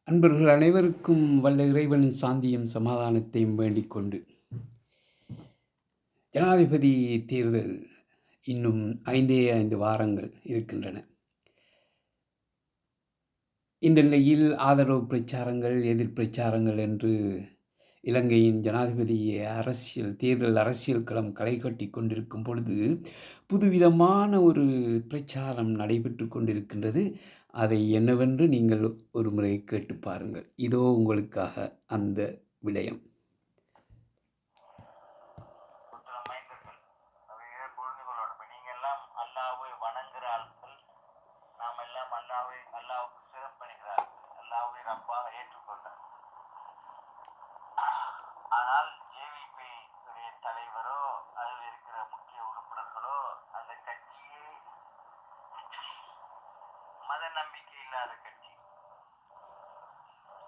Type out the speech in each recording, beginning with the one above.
அன்பர்கள் அனைவருக்கும் வல்ல இறைவனின் சாந்தியும் சமாதானத்தையும் வேண்டிக் கொண்டு, ஜனாதிபதி தேர்தல் இன்னும் 5 வாரங்கள் இருக்கின்றன. இந்த நிலையில் ஆதரவு பிரச்சாரங்கள், எதிர் பிரச்சாரங்கள் என்று இலங்கையின் ஜனாதிபதி தேர்தல் அரசியல் களம் களை கட்டி கொண்டிருக்கும் பொழுது புதுவிதமான ஒரு பிரச்சாரம் நடைபெற்று கொண்டிருக்கின்றது. அதை என்னவென்று நீங்கள் ஒரு முறை கேட்டு பாருங்கள். இதோ உங்களுக்காக அந்த விடயம். ஆனால் ஜேவிபி உடைய தலைவரோ அதில் இருக்கிற முக்கிய உறுப்பினர்களோ அந்த கட்சியே மத நம்பிக்கை இல்லாத கட்சி,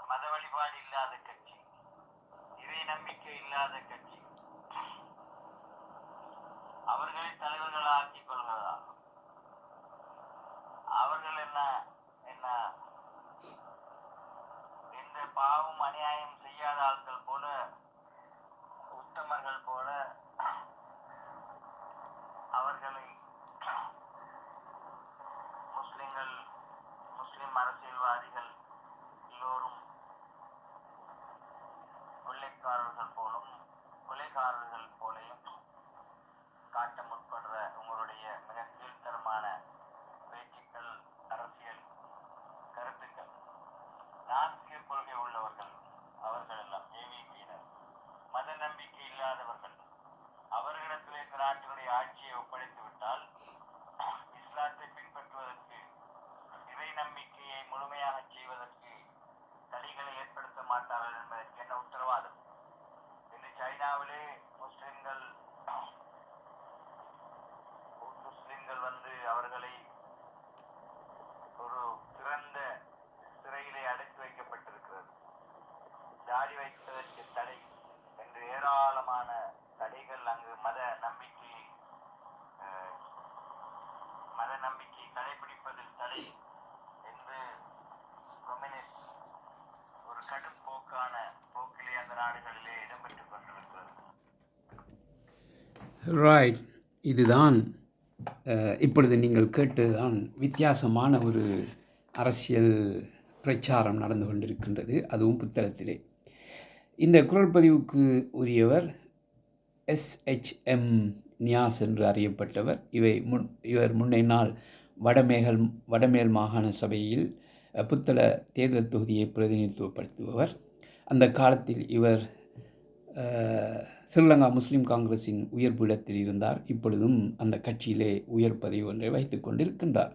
மத வழிபாடு இல்லாத கட்சி, இறை நம்பிக்கை இல்லாத கட்சி. அவர்களை தலைவர்களாக ஆக்கிக் கொள்கிறதா? அவர்கள் என்ன எந்த பாவம் அநியாயம் செய்யாத ஆட்கள் போல, உத்தமர்கள் போல அவர்களை முஸ்லிம் அரசியல்வாதிகள் எல்லோரும் கொலைக்காரர்கள் போலையும் காட்ட முற்படுற உங்களுடைய மிக கீழ்த்தரமான பேச்சுக்கள், அரசியல் கருத்துக்கள். நாத்திக கொள்கை உள்ளவர்கள் அவர்கள் எல்லாம் ஜேவிபியினர், மத நம்பிக்கை இல்லாதவர்கள். அவர்களிடத்திலே இந்த நாட்டினுடைய ஆட்சியை ஒப்படைத்து விட்டால் இஸ்லாத்தை பின்பற்றுவதற்கு, இறை நம்பிக்கையை முழுமையாக செய்வதற்கு தடைகளை ஏற்படுத்த மாட்டார்கள் என்பதற்கு என்ன உத்தரவாதம்? இன்று சைனாவிலே முஸ்லிம்கள் வந்து அவர்களை ஒரு திறந்த சிறையிலே அடைத்து வைக்கப்பட்டிருக்கிறது. தாடி வைப்பதற்கு தடை என்று ஏராளமான தடைகள், அங்கு மத நம்பிக்கை கடைபிடிப்பதில் தடை என்று கம்யூனிஸ்ட் ஒரு கடும் போக்கிலே அந்த நாடுகளிலே இடம்பெற்றுக் கொண்டிருக்கிறது. ரைட். இதுதான் இப்பொழுது நீங்கள் கேட்டதுதான் வித்தியாசமான ஒரு அரசியல் பிரச்சாரம் நடந்து கொண்டிருக்கின்றது, அதுவும் புத்தளத்திலே. இந்த குரல் பதிவுக்கு உரியவர் SHM நியாஸ் என்று அறியப்பட்டவர். இவர் முன்னை நாள் வடமேல் மாகாண சபையில் புத்தள தேர்தல் தொகுதியை பிரதிநிதித்துவப்படுத்துபவர். அந்த காலத்தில் இவர் ஸ்ரீலங்கா முஸ்லீம் காங்கிரஸின் உயர் பீடத்தில் இருந்தார். இப்பொழுதும் அந்த கட்சியிலே உயர் பதவி ஒன்றை வைத்து கொண்டிருக்கின்றார்.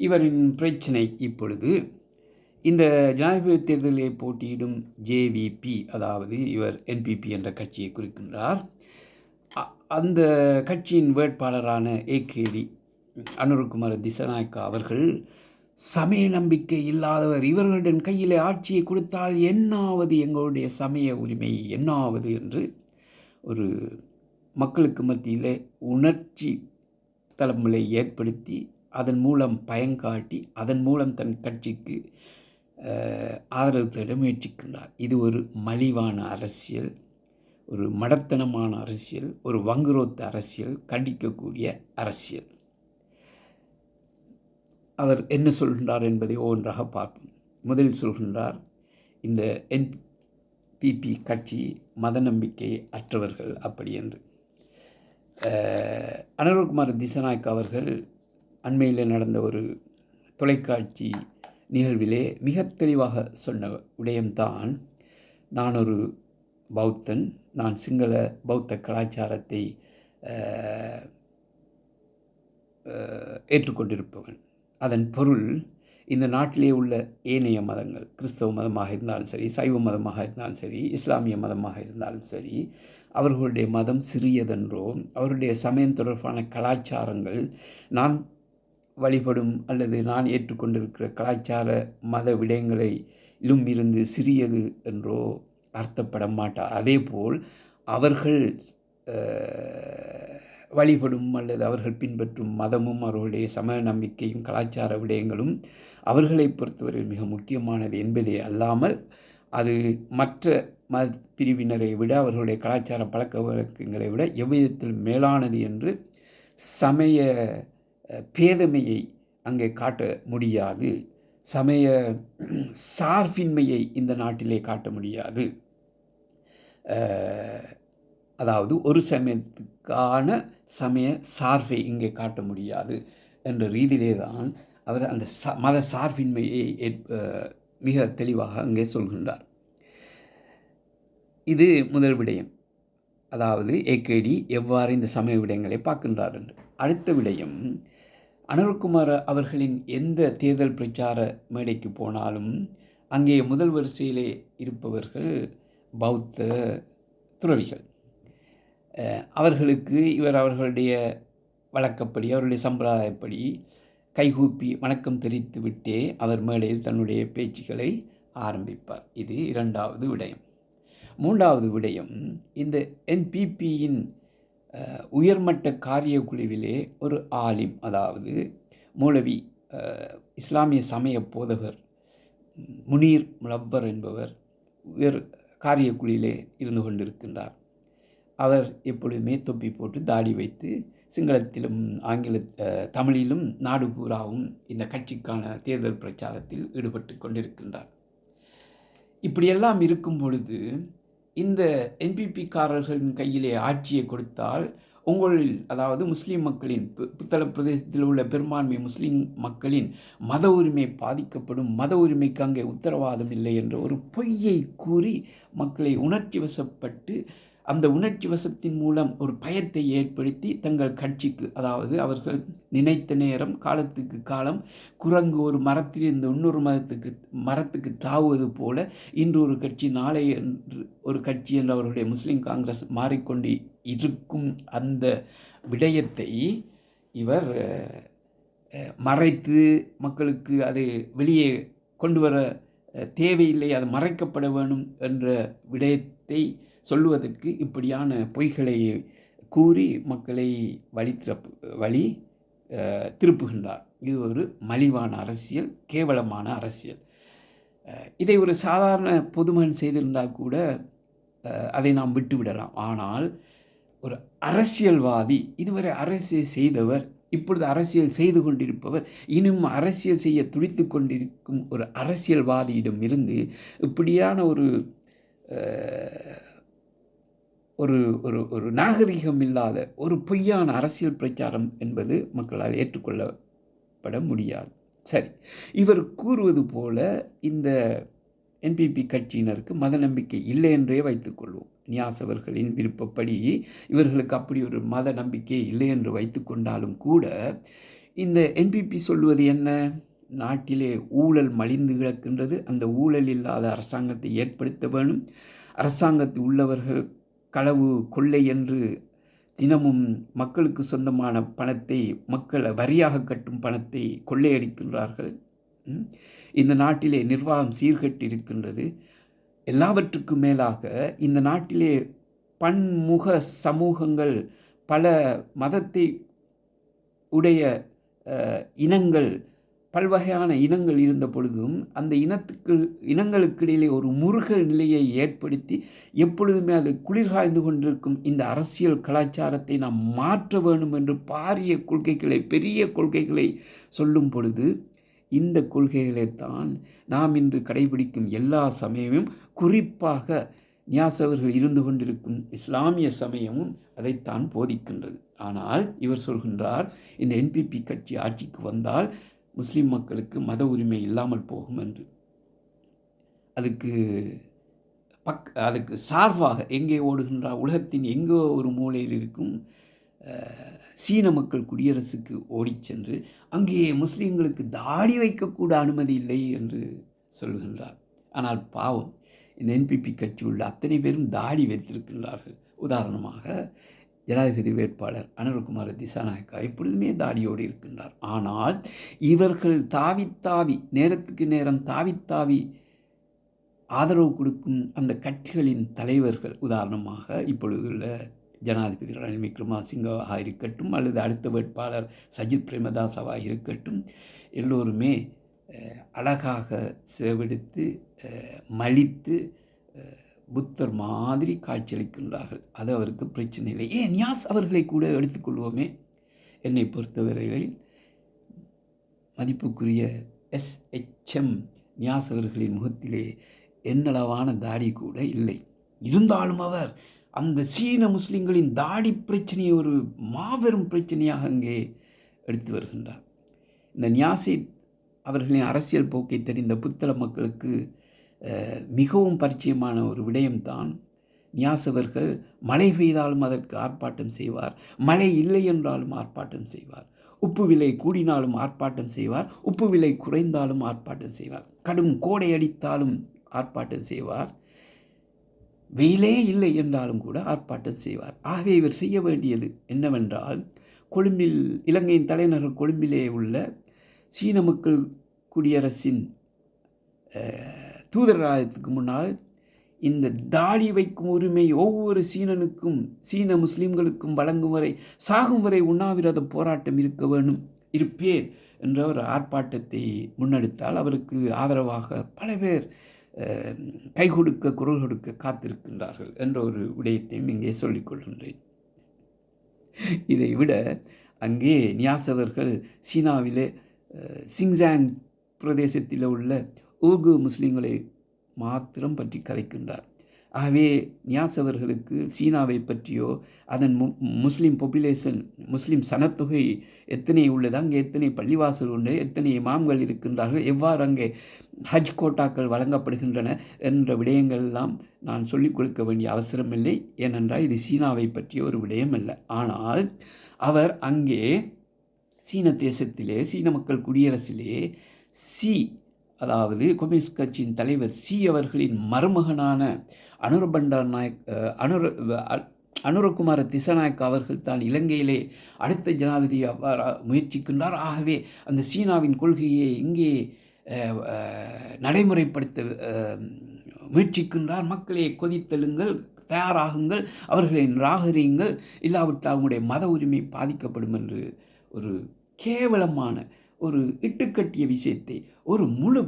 இவரின் பிரச்சனை இப்பொழுது இந்த ஜனாதிபதி தேர்தலிலே போட்டியிடும் ஜேவிபி, அதாவது இவர் NPP என்ற கட்சியை குறிக்கின்றார். அந்த கட்சியின் வேட்பாளரான AKD அனுரகுமார திசாநாயக்கா அவர்கள் சமய நம்பிக்கை இல்லாதவர், இவர்களின் கையில் ஆட்சியை கொடுத்தால் என்னாவது, எங்களுடைய சமய உரிமை என்னாவது என்று ஒரு மக்களுக்கு மத்தியிலே உணர்ச்சி தலைமுறை ஏற்படுத்தி அதன் மூலம் பயங்காட்டி அதன் மூலம் தன் கட்சிக்கு ஆதரவு தேட முயற்சிக்கின்றார். இது ஒரு மலிவான அரசியல், ஒரு மடத்தனமான அரசியல், ஒரு வங்குரோத்த அரசியல், கண்டிக்கக்கூடிய அரசியல். அவர் என்ன சொல்கின்றார் என்பதை ஒவ்வொன்றாக பார்ப்போம். முதலில் சொல்கின்றார், இந்த NPP கட்சி மத நம்பிக்கை அற்றவர்கள் அப்படி என்று. அனுரகுமார திசாநாயக் அவர்கள் அண்மையில் நடந்த ஒரு தொலைக்காட்சி நிகழ்விலே மிக தெளிவாக சொன்ன விடயம்தான், நான் ஒரு பௌத்தன், நான் சிங்கள பௌத்த கலாச்சாரத்தை ஏற்றுக்கொண்டிருப்பவன். அதன் பொருள், இந்த நாட்டிலே உள்ள ஏனைய மதங்கள், கிறிஸ்தவ மதமாக இருந்தாலும் சரி, சைவ மதமாக இருந்தாலும் சரி, இஸ்லாமிய மதமாக இருந்தாலும் சரி, அவர்களுடைய மதம் சிறியதென்றோ, அவருடைய சமயம் தொடர்பான கலாச்சாரங்கள் நான் வழிபடும் அல்லது நான் ஏற்றுக்கொண்டிருக்கிற கலாச்சார மத விடயங்களிலும் இருந்து சிறியது என்றோ அர்த்தப்பட மாட்டார். அதேபோல் அவர்கள் வழிபடும் அல்லது அவர்கள் பின்பற்றும் மதமும் அவர்களுடைய சமய நம்பிக்கையும் கலாச்சார விடயங்களும் அவர்களை பொறுத்தவரை மிக முக்கியமானது என்பதே அல்லாமல் அது மற்ற மத பிரிவினரை விட அவர்களுடைய கலாச்சார பழக்க வழக்கங்களை விட எவ்விதத்தில் மேலானது என்று சமய பேதமையை அங்கே காட்ட முடியாது. சமய சார்பின்மையை இந்த நாட்டிலே காட்ட முடியாது. அதாவது ஒரு சமயத்துக்கான சமய சார்பை இங்கே காட்ட முடியாது என்ற ரீதியிலே தான் அவர் அந்த மத சார்பின்மையை மிக தெளிவாக அங்கே சொல்கின்றார். இது முதல் விடயம். அதாவது ஏகேடி எவ்வாறு இந்த சமய விடயங்களை பார்க்கின்றார் என்று. அடுத்த விடயம், அனுரகுமார அவர்களின் எந்த தேர்தல் பிரச்சார மேடைக்கு போனாலும் அங்கே முதல் வரிசையிலே இருப்பவர்கள் பௌத்த துறவிகள். அவர்களுக்கு இவர் அவர்களுடைய வழக்கப்படி அவருடைய சம்பிரதாயப்படி கைகூப்பி வணக்கம் தெரிவித்து விட்டே அவர் மேடையில் தன்னுடைய பேச்சுக்களை ஆரம்பிப்பார். இது இரண்டாவது விடயம். மூன்றாவது விடயம், இந்த என்பிபியின் உயர்மட்ட காரிய குழுவிலே ஒரு ஆலிம், அதாவது மௌலவி, இஸ்லாமிய சமய போதகர் முனீர் முலப்பர் என்பவர் உயர் காரியக்குழுவிலே இருந்து கொண்டிருக்கின்றார். அவர் எப்பொழுதுமே தொப்பி போட்டு தாடி வைத்து சிங்களத்திலும் தமிழிலும் நாடு பூராவும் இந்த கட்சிக்கான தேர்தல் பிரச்சாரத்தில் ஈடுபட்டு கொண்டிருக்கின்றார். இப்படியெல்லாம் இருக்கும் பொழுது இந்த என்பிபிக்காரர்களின் கையிலே ஆட்சியை கொடுத்தால் உங்களில், அதாவது முஸ்லீம் மக்களின், புத்தள பிரதேசத்தில் உள்ள பெரும்பான்மை முஸ்லீம் மக்களின் மத உரிமை பாதிக்கப்படும், மத உரிமைக்கு அங்கே உத்தரவாதம் இல்லை என்ற ஒரு பொய்யை கூறி மக்களை உணர்ச்சி வசப்பட்டு அந்த உணர்ச்சி வசத்தின் மூலம் ஒரு பயத்தை ஏற்படுத்தி தங்கள் கட்சிக்கு, அதாவது அவர்கள் நினைத்த நேரம் காலத்துக்கு காலம் குரங்கு ஒரு மரத்திலிருந்து இன்னொரு மரத்துக்கு தாவுவது போல இன்று ஒரு கட்சி நாளை ஒரு கட்சி என்று அவர்களுடைய முஸ்லீம் காங்கிரஸ் மாறிக்கொண்டு இருக்கும் அந்த விடயத்தை இவர் மறைத்து மக்களுக்கு அது வெளியே கொண்டு வர தேவையில்லை, அது மறைக்கப்பட வேணும் என்ற விடயத்தை சொல்லுவதற்கு இப்படியான பொய்களை கூறி மக்களை வழி திருப்புகின்றார். இது ஒரு மலிவான அரசியல், கேவலமான அரசியல். இதை ஒரு சாதாரண பொதுமகன் செய்திருந்தால் கூட அதை நாம் விட்டுவிடலாம். ஆனால் ஒரு அரசியல்வாதி, இதுவரை அரசியல் செய்தவர், இப்பொழுது அரசியல் செய்து கொண்டிருப்பவர், இன்னும் அரசியல் செய்ய துடித்து கொண்டிருக்கும் ஒரு அரசியல்வாதியிடம் இருந்து இப்படியான ஒரு ஒரு ஒரு ஒரு நாகரிகம் இல்லாத ஒரு பொய்யான அரசியல் பிரச்சாரம் என்பது மக்களால் ஏற்றுக்கொள்ளப்பட முடியாது. சரி, இவர் கூறுவது போல இந்த என்பிபி கட்சியினருக்கு மத நம்பிக்கை இல்லை என்றே வைத்துக்கொள்வோம். நியாஸ் அவர்களின் விருப்பப்படி இவர்களுக்கு அப்படி ஒரு மத நம்பிக்கை இல்லை என்று வைத்து கொண்டாலும் கூட இந்த என்பிபி சொல்லுவது என்ன? நாட்டிலே ஊழல் மலிந்து கிடக்கின்றது, அந்த ஊழல் இல்லாத அரசாங்கத்தை ஏற்படுத்த வேணும், அரசாங்கத்தில் உள்ளவர்கள் களவு கொள்ளை என்று தினமும் மக்களுக்கு சொந்தமான பணத்தை, மக்கள் வரியாக கட்டும் பணத்தை கொள்ளையடிக்கின்றார்கள். இந்த நாட்டிலே நிர்வாகம் சீர்கெட்டிருக்கின்றது. எல்லாவற்றுக்கும் மேலாக இந்த நாட்டிலே பன்முக சமூகங்கள், பல மதத்தை உடைய இனங்கள், பல்வகையான இனங்கள் இருந்த பொழுதும் அந்த இனங்களுக்கு இடையிலே ஒரு முருகல் நிலையை ஏற்படுத்தி எப்பொழுதுமே அது குளிர்காய்ந்து கொண்டிருக்கும் இந்த அரசியல் கலாச்சாரத்தை நாம் மாற்ற வேண்டும் என்று பாரிய கொள்கைகளை, பெரிய கொள்கைகளை சொல்லும் பொழுது இந்த கொள்கைகளைத்தான் நாம் இன்று கடைபிடிக்கும் எல்லா சமயமும், குறிப்பாக நியாசவர்கள் இருந்து கொண்டிருக்கும் இஸ்லாமிய சமயமும் அதைத்தான் போதிக்கின்றது. ஆனால் இவர் சொல்கின்றார், இந்த என்பிபி கட்சி ஆட்சிக்கு வந்தால் முஸ்லீம் மக்களுக்கு மத உரிமை இல்லாமல் போகும் என்று. அதுக்கு சார்பாக எங்கே ஓடுகின்றார்? உலகத்தின் எங்கோ ஒரு மூலையில் இருக்கும் சீன மக்கள் குடியரசுக்கு ஓடிச் சென்று அங்கே முஸ்லீம்களுக்கு தாடி வைக்கக்கூட அனுமதி இல்லை என்று சொல்கின்றார். ஆனால் பாவம், இந்த என்பிபி கட்சி உள்ள அத்தனை பேரும் தாடி வைத்திருக்கின்றார்கள். உதாரணமாக ஜனாதிபதி வேட்பாளர் அனுரகுமார திசாநாயக்கா எப்பொழுதுமே தாடியோடு இருக்கின்றார். ஆனால் இவர்கள் தாவி நேரத்துக்கு நேரம் தாவி ஆதரவு கொடுக்கும் அந்த கட்சிகளின் தலைவர்கள், உதாரணமாக இப்பொழுதுள்ள ஜனாதிபதி ரணில் விக்ரமசிங்கவாக இருக்கட்டும் அல்லது அடுத்த வேட்பாளர் சஜித் பிரேமதாசவாக இருக்கட்டும், எல்லோருமே அழகாக சேவெடுத்து மலித்து புத்தர் மாதிரி காட்சியளிக்கின்றார்கள். அது அவருக்கு பிரச்சனை இல்லை. ஏன் நியாஸ் அவர்களை கூட எடுத்துக்கொள்வோமே. என்னை பொறுத்தவரையில் மதிப்புக்குரிய SHM நியாஸ் அவர்களின் முகத்திலே என்னளவான தாடி கூட இல்லை. இருந்தாலும் அவர் அந்த சீன முஸ்லிம்களின் தாடி பிரச்சனையை ஒரு மாபெரும் பிரச்சனையாக அங்கே எடுத்து வருகின்றார். இந்த நியாஸை அவர்களின் அரசியல் போக்கை தெரிந்த புத்தள மக்களுக்கு மிகவும் பரிச்சயமான ஒரு விடயம்தான், நியாஸ் அவர்கள் மழை பெய்தாலும் அதற்கு ஆர்ப்பாட்டம் செய்வார், மழை இல்லை என்றாலும் ஆர்ப்பாட்டம் செய்வார், உப்பு விலை கூடினாலும் ஆர்ப்பாட்டம் செய்வார், உப்பு விலை குறைந்தாலும் ஆர்ப்பாட்டம் செய்வார், கடும் கோடை அடித்தாலும் ஆர்ப்பாட்டம் செய்வார், வெயிலே இல்லை என்றாலும் கூட ஆர்ப்பாட்டம் செய்வார். ஆகவே இவர் செய்ய வேண்டியது என்னவென்றால், கொழும்பில், இலங்கையின் தலைநகர் கொழும்பிலே உள்ள சீன மக்கள் குடியரசின் தூதராலயத்துக்கு முன்னால் இந்த தாடி வைக்கும் உரிமை ஒவ்வொரு சீனனுக்கும், சீன முஸ்லீம்களுக்கும் வழங்கும் வரை, சாகும் வரை உண்ணாவிரத போராட்டம் இருப்பேன் என்ற ஒரு ஆர்ப்பாட்டத்தை முன்னெடுத்தால் அவருக்கு ஆதரவாக பல பேர் கை கொடுக்க, குரல் கொடுக்க காத்திருக்கின்றார்கள் என்ற ஒரு விடயத்தையும் இங்கே சொல்லிக்கொள்கின்றேன். இதை விட அங்கே நியாஸ் அவர்கள் சீனாவிலே சிங்ஜாங் பிரதேசத்தில் உள்ள ஊகு முஸ்லீம்களை மாத்திரம் பற்றி கதைக்கின்றார். ஆகவே நியாஸ் அவர்களுக்கு சீனாவை பற்றியோ அதன் முஸ்லீம் பாப்புலேஷன், முஸ்லீம் சனத்தொகை எத்தனை உள்ளது, அங்கே எத்தனை பள்ளிவாசல் உண்டு, எத்தனை இமாம்கள் இருக்கின்றார்கள், எவ்வாறு அங்கே ஹஜ் கோட்டாக்கள் வழங்கப்படுகின்றன என்ற விடயங்கள் எல்லாம் நான் சொல்லிக் கொடுக்க வேண்டிய அவசரமில்லை. ஏனென்றால் இது சீனாவை பற்றிய ஒரு விடயம் அல்ல. ஆனால் அவர் அங்கே சீன தேசத்திலே, சீன மக்கள் குடியரசிலே அதாவது கம்யூனிஸ்ட் கட்சியின் தலைவர் அவர்களின் மருமகனான அனுரகுமார திசாநாயக் அவர்கள் தான் இலங்கையிலே அடுத்த ஜனாதிபதி அவ்வாறு முயற்சிக்கின்றார். ஆகவே அந்த சீனாவின் கொள்கையை இங்கே நடைமுறைப்படுத்த முயற்சிக்கின்றார். மக்களை கொதித்தெழுங்கள், தயாராகுங்கள், அவர்களை நிராகரியுங்கள், இல்லாவிட்டால் அவங்களுடைய மத உரிமை பாதிக்கப்படும் என்று ஒரு கேவலமான, ஒரு இட்டுக்கட்டிய விஷயத்தை, ஒரு முழு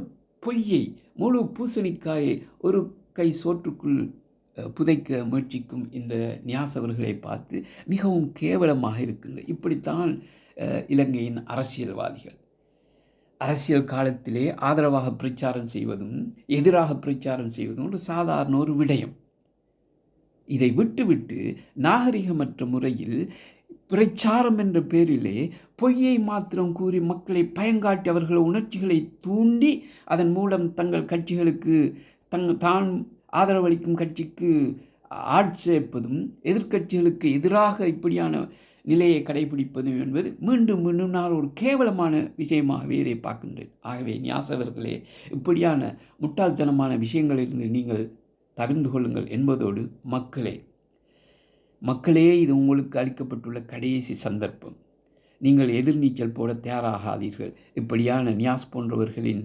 பொய்யை, முழு பூசணிக்காயை ஒரு கை சோற்றுக்குள் புதைக்க முயற்சிக்கும் இந்த நியாஸ் அவர்களை பார்த்து மிகவும் கேவலமாக இருக்கின்றது. இப்படித்தான் இலங்கையின் அரசியல்வாதிகள் அரசியல் காலத்திலே ஆதரவாக பிரச்சாரம் செய்வதும் எதிராக பிரச்சாரம் செய்வதும் ஒரு சாதாரண ஒரு விடயம். இதை விட்டுவிட்டு நாகரிகமற்ற முறையில் பிரச்சாரம் என்ற பேரிலே பொய்யை மாத்திரம் கூறி மக்களை பயங்காட்டி அவர்கள் உணர்ச்சிகளை தூண்டி அதன் மூலம் தங்கள் கட்சிகளுக்கு தான் ஆதரவளிக்கும் கட்சிக்கு ஆட்சேர்ப்பதும் எதிர்க்கட்சிகளுக்கு எதிராக இப்படியான நிலையை கடைபிடிப்பதும் என்பது மீண்டும் மீண்டும் நான் ஒரு கேவலமான விஷயமாகவே இதை பார்க்கின்றேன். ஆகவே நியாஸ் அவர்களே, இப்படியான முட்டாள்தனமான விஷயங்களிலிருந்து நீங்கள் தவிர்ந்து கொள்ளுங்கள் என்பதோடு, மக்களே இது உங்களுக்கு அளிக்கப்பட்டுள்ள கடைசி சந்தர்ப்பம். நீங்கள் எதிர்நீச்சல் போட தயாராகாதீர்கள். இப்படியான நியாஸ் போன்றவர்களின்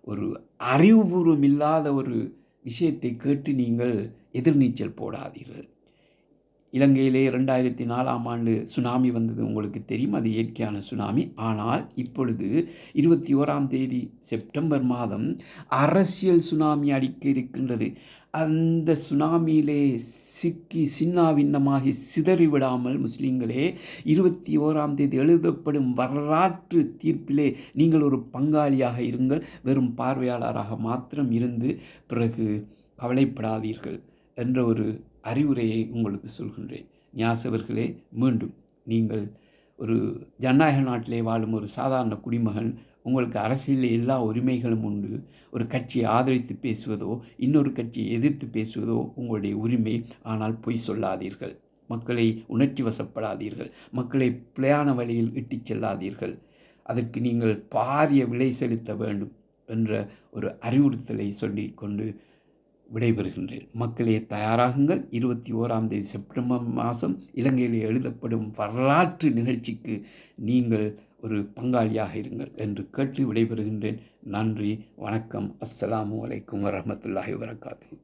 ஒரு அறிவுபூர்வம் இல்லாத ஒரு விஷயத்தை கேட்டு நீங்கள் எதிர்நீச்சல் போடாதீர்கள். இலங்கையிலே 2004 சுனாமி வந்தது உங்களுக்கு தெரியும். அது இயற்கையான சுனாமி. ஆனால் இப்பொழுது 21 செப்டம்பர் மாதம் அரசியல் சுனாமி அடிக்க இருக்கின்றது. அந்த சுனாமியிலே சிக்கி சின்னாபின்னமாகி சிதறிவிடாமல் முஸ்லீம்களே, 21 எழுதப்படும் வரலாற்று தீர்ப்பிலே நீங்கள் ஒரு பங்காளியாக இருங்கள். வெறும் பார்வையாளராக மாத்திரம் இருந்து பிறகு கவலைப்படாதீர்கள் என்ற ஒரு அறிவுரையை உங்களுக்கு சொல்கின்றேன். நியாஸ் அவர்களே, மீண்டும் நீங்கள் ஒரு ஜனநாயக நாட்டிலே வாழும் ஒரு சாதாரண குடிமகன். உங்களுக்கு அரசியலில் எல்லா உரிமைகளும் உண்டு. ஒரு கட்சியை ஆதரித்து பேசுவதோ இன்னொரு கட்சியை எதிர்த்து பேசுவதோ உங்களுடைய உரிமை. ஆனால் பொய் சொல்லாதீர்கள், மக்களை உணர்ச்சி வசப்படாதீர்கள், மக்களை பிழையான வழியில் இட்டுச் செல்லாதீர்கள். அதற்கு நீங்கள் பாரிய விலை செலுத்த வேண்டும் என்ற ஒரு அறிவுறுத்தலை சொல்லிக்கொண்டு விடைபெறுகின்றேன். மக்களே, தயாராகுங்கள். 21 செப்டம்பர் மாதம் இலங்கையில் எழுதப்படும் வரலாற்று நிகழ்ச்சிக்கு நீங்கள் ஒரு பங்காளியாக இருங்கள் என்று கேட்டு விடைபெறுகின்றேன். நன்றி, வணக்கம். அஸ்ஸலாமு அலைக்கும் வரஹ்மத்துல்லாஹி வபரகாத்துஹு.